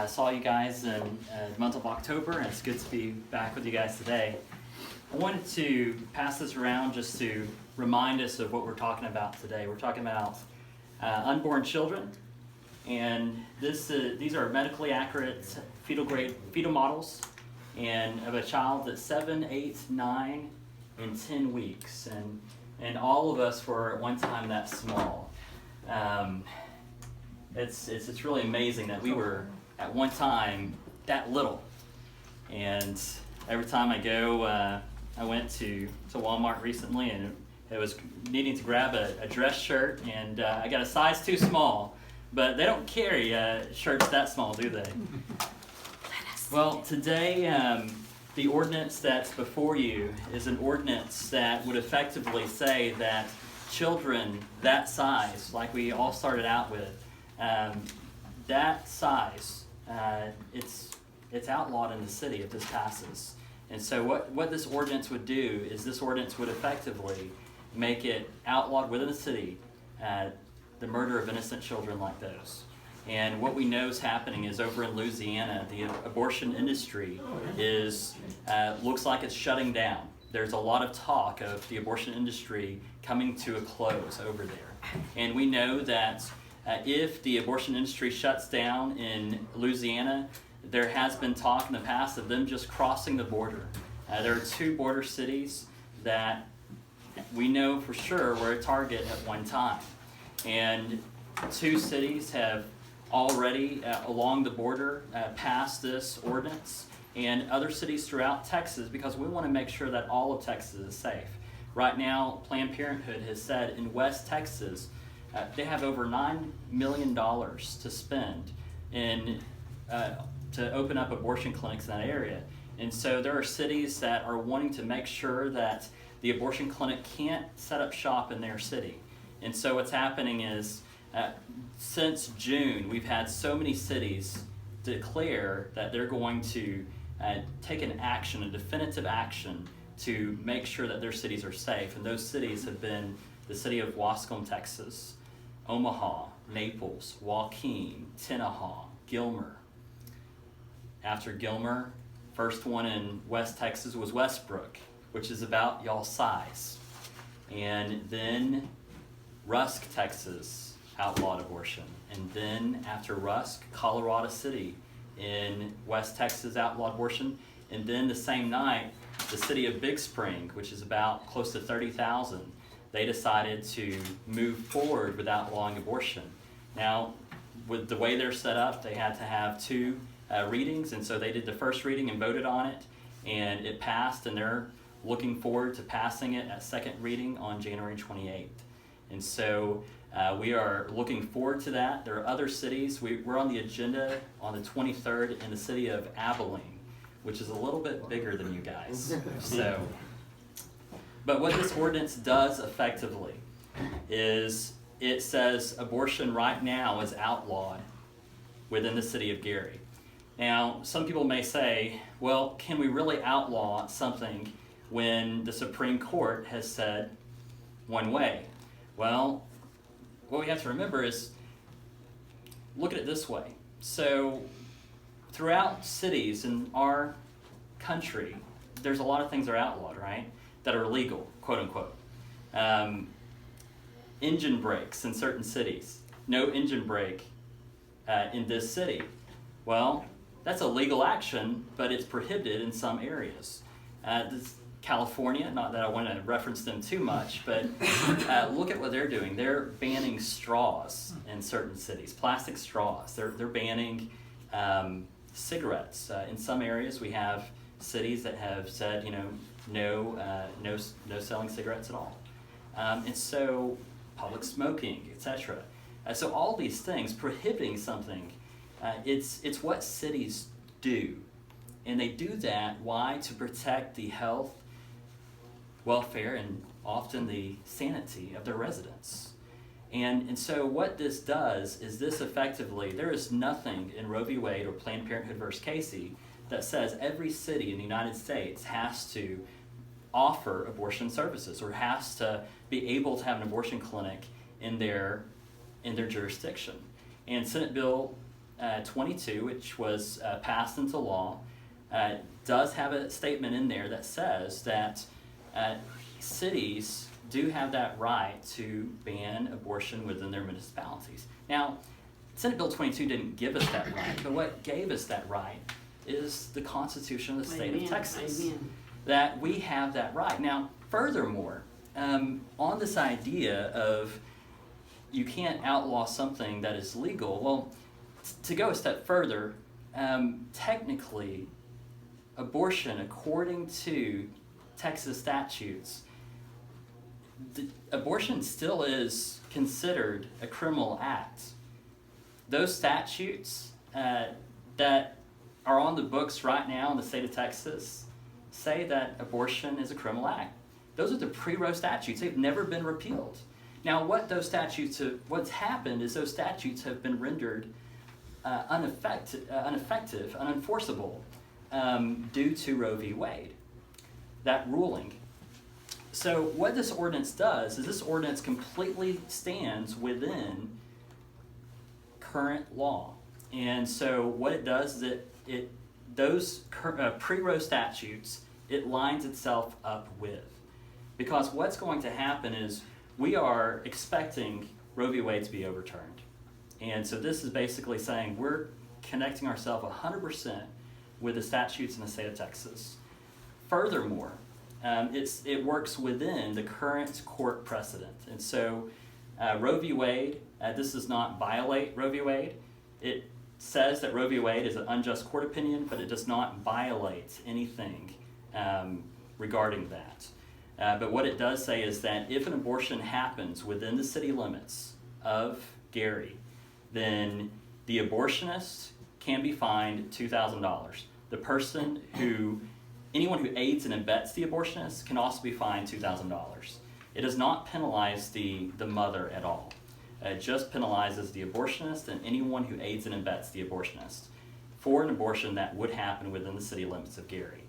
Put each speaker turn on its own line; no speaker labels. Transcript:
Saw you guys in the month of October, and it's good to be back with you guys today. I wanted to pass this around just to remind us of what we're talking about today. We're talking about unborn children, and these are medically accurate fetal models, and of a child that's 7, 8, 9, and 10 weeks, and all of us were at one time that small. It's really amazing that we were at one time that little. And every time I go, I went to Walmart recently, and it was needing to grab a dress shirt, and I got a size too small. But they don't carry shirts that small, do they? Well, today the ordinance that's before you is an ordinance that would effectively say that children that size, like we all started out with, that size, it's outlawed in the city if this passes. And so what this ordinance would do is this ordinance would effectively make it outlawed within the city, the murder of innocent children like those. And what we know is happening is over in Louisiana, the abortion industry looks like it's shutting down. There's a lot of talk of the abortion industry coming to a close over there. And we know that if the abortion industry shuts down in Louisiana, there has been talk in the past of them just crossing the border. There are 2 border cities that we know for sure were a target at one time. And 2 cities have already, along the border, passed this ordinance, and other cities throughout Texas, because we want to make sure that all of Texas is safe. Right now, Planned Parenthood has said in West Texas, they have over $9 million to spend to open up abortion clinics in that area. And so there are cities that are wanting to make sure that the abortion clinic can't set up shop in their city. And so what's happening is, since June, we've had so many cities declare that they're going to take an action, a definitive action, to make sure that their cities are safe. And those cities have been the city of Wascom, Texas, Omaha, Naples, Joaquin, Tenaha, Gilmer. After Gilmer, first one in West Texas was Westbrook, which is about y'all's size. And then Rusk, Texas, outlawed abortion. And then after Rusk, Colorado City in West Texas outlawed abortion. And then the same night, the city of Big Spring, which is about close to 30,000, they decided to move forward with outlawing abortion. Now, with the way they're set up, they had to have 2 readings, and so they did the first reading and voted on it, and it passed, and they're looking forward to passing it at second reading on January 28th. And so we are looking forward to that. There are other cities. We're on the agenda on the 23rd in the city of Abilene, which is a little bit bigger than you guys. But what this ordinance does effectively is it says abortion right now is outlawed within the city of Gary. Now, some people may say, well, can we really outlaw something when the Supreme Court has said one way? Well, what we have to remember is, look at it this way. So, throughout cities in our country, there's a lot of things that are outlawed, right? That are illegal, quote unquote. Engine brakes in certain cities. No engine brake in this city. Well, that's a legal action, but it's prohibited in some areas. California, not that I want to reference them too much, but look at what they're doing. They're banning straws in certain cities, plastic straws. They're banning cigarettes. In some areas, we have cities that have said, no selling cigarettes at all. And so public smoking, etc. So all these things, prohibiting something, it's what cities do. And they do that, why? To protect the health, welfare, and often the sanity of their residents. And so what this does is this effectively, there is nothing in Roe v. Wade or Planned Parenthood versus Casey that says every city in the United States has to offer abortion services or has to be able to have an abortion clinic in their jurisdiction. And Senate Bill 22, which was passed into law, does have a statement in there that says that cities do have that right to ban abortion within their municipalities. Now, Senate Bill 22 didn't give us that right, but what gave us that right is the Constitution of the state of Texas.
Amen.
That we have that right. Now, furthermore, on this idea of you can't outlaw something that is legal, well, to go a step further, technically, abortion, according to Texas statutes, abortion still is considered a criminal act. Those statutes that are on the books right now in the state of Texas say that abortion is a criminal act. Those are the pre-Roe statutes. They've never been repealed. Now, what's happened is those statutes have been rendered ineffective, unenforceable due to Roe v. Wade, that ruling. So what this ordinance does is this ordinance completely stands within current law. And so what it does is those pre-Roe statutes, it lines itself up with. Because what's going to happen is we are expecting Roe v. Wade to be overturned. And so this is basically saying we're connecting ourselves 100% with the statutes in the state of Texas. Furthermore, it works within the current court precedent. And so Roe v. Wade, this does not violate Roe v. Wade. It says that Roe v. Wade is an unjust court opinion, but it does not violate anything regarding that. But what it does say is that if an abortion happens within the city limits of Gary, then the abortionist can be fined $2,000. Anyone who aids and abets the abortionist can also be fined $2,000. It does not penalize the mother at all. It just penalizes the abortionist and anyone who aids and abets the abortionist for an abortion that would happen within the city limits of Gary.